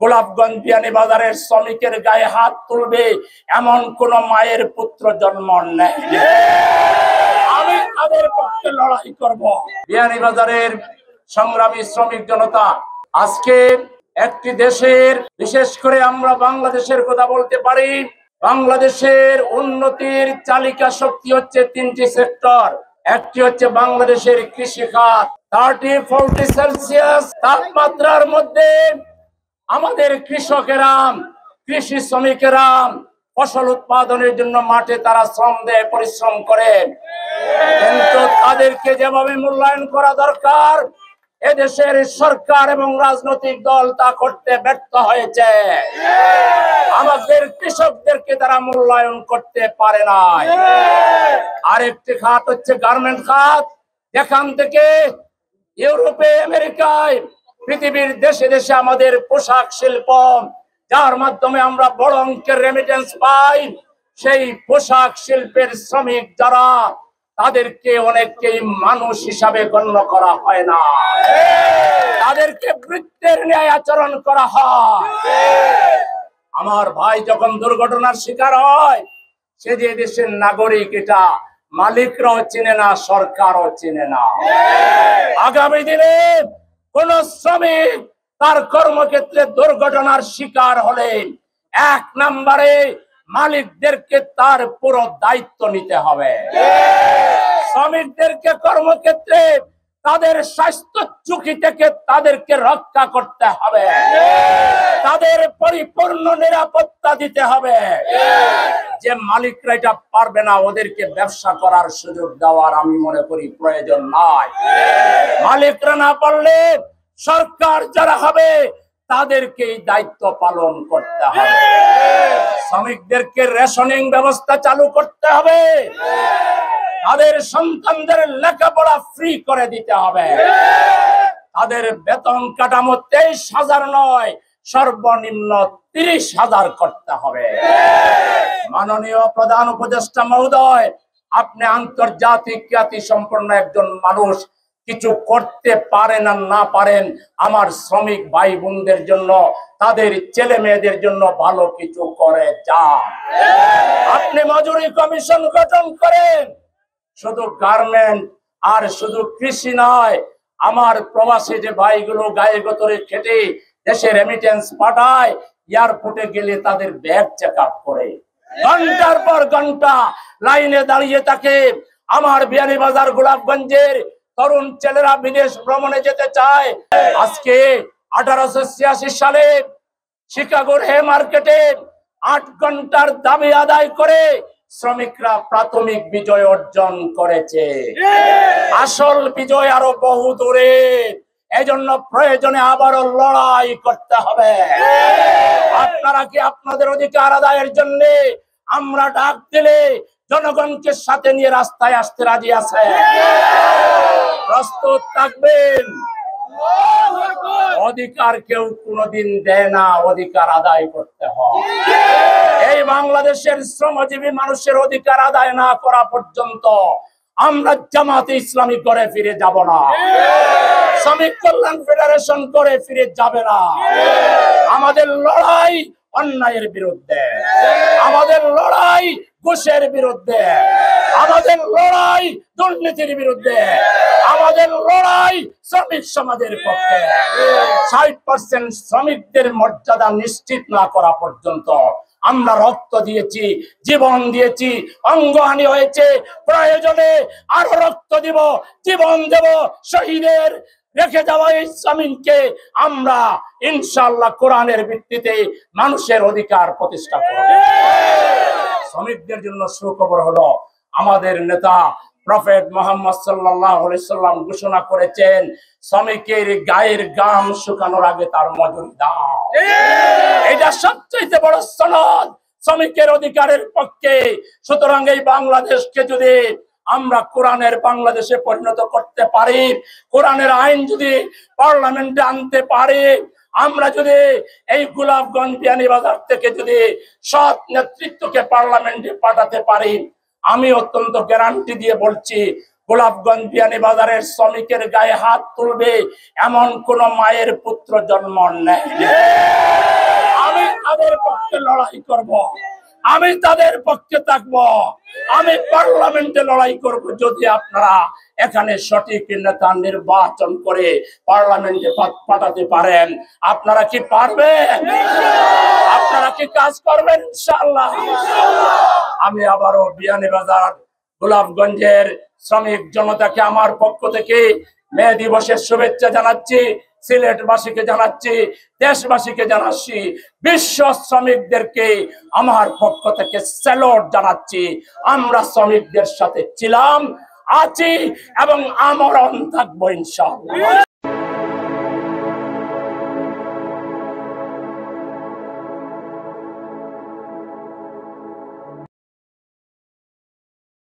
গোলাপগঞ্জ বিয়ানীবাজারের শ্রমিকের গায়ে হাত তুলবে এমন কোন মায়ের পুত্র জন্ম নেয়। আমি তাদের পক্ষে লড়াই করব। বিয়ানীবাজারের সংগ্রামী শ্রমিক জনতা, আজকে একটি দেশের, বিশেষ করে আমরা বাংলাদেশের কথা বলতে পারি, বাংলাদেশের উন্নতির চালিকা শক্তি হচ্ছে তিনটি সেক্টর। একটি হচ্ছে বাংলাদেশের কৃষি খাত। 30-40 সেলসিয়াস তাপমাত্রার মধ্যে আমাদের কৃষকেরা, কৃষি শ্রমিকেরা ফসল উৎপাদনের জন্য মাঠে তারা শ্রম দেয়, পরিশ্রম করে, কিন্তু তাদেরকে যেভাবে মূল্যায়ন করা দরকার এদেশের সরকার এবং রাজনৈতিক দল তা করতে ব্যর্থ হয়েছে। আমাদের কৃষকদেরকে তারা মূল্যায়ন করতে পারে না। আরেকটি খাত হচ্ছে গার্মেন্ট খাত, যেখান থেকে ইউরোপে, আমেরিকায়, পৃথিবীর দেশে দেশে আমাদের পোশাক শিল্প, যার মাধ্যমে আমরা বড় অঙ্কের রেমিটেন্স পাই, সেই পোশাক শিল্পের শ্রমিক যারা, তাদেরকে অনেককেই মানুষ হিসাবে গণ্য করা হয় না, তাদেরকে বৃত্তের ন্যায় আচরণ করা হয়। আমার ভাই যখন দুর্ঘটনার শিকার হয়, সে যে দেশের নাগরিক এটা মালিকরাও চিনে না, সরকারও চিনে না। আগামী দিনে কোন শ্রমিক তার কর্মক্ষেত্রে দুর্ঘটনার শিকার হলে 1 নম্বরে মালিকদেরকে তার পুরো দায়িত্ব নিতে হবে। শ্রমিকদেরকে কর্মক্ষেত্রে তাদের স্বাস্থ্য ঝুঁকি থেকে তাদেরকে রক্ষা করতে হবে, তাদের পরিপূর্ণ নিরাপত্তা দিতে হবে। যে মালিকরা এটা পারবে না, ওদেরকে ব্যবসা করার সুযোগ দেওয়ার আমি মনে করি প্রয়োজন নাই। মালিকরা না পারলে সরকার যারা হবে তাদেরকে দায়িত্ব পালন করতে হবে। শ্রমিকদেরকে রেশনিং ব্যবস্থা চালু করতে হবে, তাদের সন্তানদের লেখাপড়া ফ্রি করে দিতে হবে, তাদের বেতন কাঠামো 23,000 নয়, সর্বনিম্ন 30,000 করতে হবে। মাননীয় প্রধান উপদেষ্টা মহোদয়, আপনি আন্তর্জাতিক খ্যাতি সম্পন্ন একজন মানুষ, কিছু করতে পারেন আর না পারেন আমার শ্রমিক ভাই বোনদের জন্য, তাদের ছেলে মেয়েদের জন্য ভালো কিছু করে যান। আপনি মজুরি কমিশন গঠন করেন। শুধু গার্মেন্ট আর শুধু কৃষি নয়, আমার প্রবাসী যে ভাইগুলো গায়ে গতরে খেটে দেশে রেমিটেন্স পাঠায়, এয়ারপোর্টে গেলে তাদের ব্যাগ চেক আপ করে, ঘন্টার পর ঘন্টা লাইনে দাঁড়িয়ে থাকে। আমার বিয়ানীবাজার গোলাপগঞ্জের তরুণ ছেলেরা বিদেশ ভ্রমণে যেতে চায়। আজকে 1886 সালে শিকাগোর হে মার্কেটে 8 ঘন্টার দাবি আদায় করে শ্রমিকরা প্রাথমিক বিজয় অর্জন করেছে। আসল বিজয় আরো বহু দূরে, এজন্য প্রয়োজনে আবারও লড়াই করতে হবে। আপনারা কি আপনাদের অধিকার আদায়ের জন্য আমরা ডাক দিলে জনগণকে সাথে নিয়ে রাস্তায় আসতে রাজি আছে? প্রস্তুত থাকবেন। অধিকার কেউ কোনদিন দেয় না, অধিকার আদায় করতে হয়। এই বাংলাদেশের শ্রমজীবী মানুষের অধিকার আদায় না করা পর্যন্ত আমরা জামাতে ইসলামী করে ফিরে যাব না, শ্রমিক কল্যাণ ফেডারেশন করে ফিরে যাবে না। আমাদের লড়াই অন্যায়ের বিরুদ্ধে, আমাদের লড়াই ঘুষের বিরুদ্ধে, আমাদের লড়াই দুর্নীতির বিরুদ্ধে, আমাদের লড়াই শ্রমিক সমাজের পক্ষে। 60% শ্রমিকদের মর্যাদা নিশ্চিত না করা পর্যন্ত আমরা রক্ত দিয়েছি, জীবন দিয়েছি, অঙ্গহানি হয়েছে, প্রয়োজনে আরো রক্ত দিব, জীবন দেব। শহীদের রেখে যাওয়া এই জমিনকে আমরা ইনশাআল্লাহ কোরআনের ভিত্তিতে মানুষের অধিকার প্রতিষ্ঠা করব। শ্রমিকদের জন্য সুখবর হলো, আমাদের নেতা প্রফেট মুহাম্মদ সাল্লাল্লাহু আলাইহি সাল্লাম ঘোষণা করেছেন, শ্রমিকের গায়ের ঘাম শুকানোর আগে তার মজুরি দাও। এটা সবচেয়ে বড় সনদ শ্রমিকের অধিকারের পক্ষে। সুতরাং এই বাংলাদেশকে যদি আমরা কোরআনের বাংলাদেশে পরিণত করতে পারি, কোরআনের আইন যদি পার্লামেন্টে আনতে পারি, আমরা যদি এই গোলাপগঞ্জ বিয়ানীবাজার থেকে যদি সৎ নেতৃত্বকে পার্লামেন্টে পাঠাতে পারি, আমি অত্যন্ত গ্যারান্টি দিয়ে বলছি, গোলাপগঞ্জ বিয়ানীবাজারের শ্রমিকের গায়ে হাত তুলবে এমন কোন মায়ের পুত্র জন্ম নেয়। লড়াই করব, আমি তাদের পক্ষে থাকবো, আমি পার্লামেন্টে লড়াই করব যদি আপনারা এখানে সঠিক নেতা নির্বাচন করে পার্লামেন্টে পাঠাতে পারেন। আপনারা কি পারবেন? আপনারা কি কাজ করবেন ইনশাআল্লাহ? আমি আবারও বিয়ানীবাজার গোলাপগঞ্জের শ্রমিক জনতাকে আমার পক্ষ থেকে মে দিবসের শুভেচ্ছা জানাচ্ছি, সিলেটবাসীকে জানাচ্ছি, দেশবাসীকে জানাচ্ছি, বিশ্ব শ্রমিকদেরকে আমার পক্ষ থেকে স্যালুট জানাচ্ছি। আমরা শ্রমিকদের সাথে ছিলাম, আছি এবং আমরণ থাকবো ইনশাআল্লাহ।